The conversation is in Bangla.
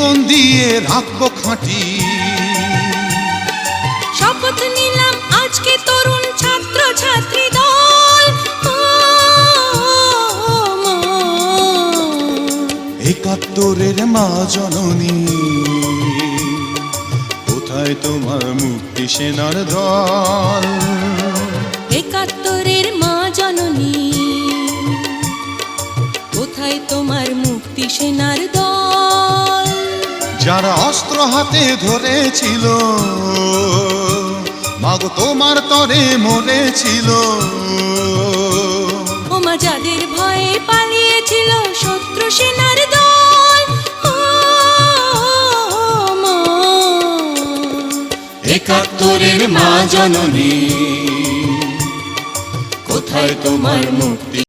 জীবন দিয়ে রাখবো খাঁটি। শপথ নিলাম আজকে তরুণ ছাত্র ছাত্রী দল, একাত্তরের মা জননী, কোথায় তোমার মুক্তি সেনার দল? একাত্তরের মা জননী, কোথায় তোমার মুক্তি সেনার দল? যারা অস্ত্র হাতে ধরেছিল, মাগো তোমার তরে মরেছিল। ওমা যাদের ভয়ে পালিয়েছিল শত্রু সেনার দল, মা। একাত্তরের মা জননী, কোথায় তোমার মুক্তি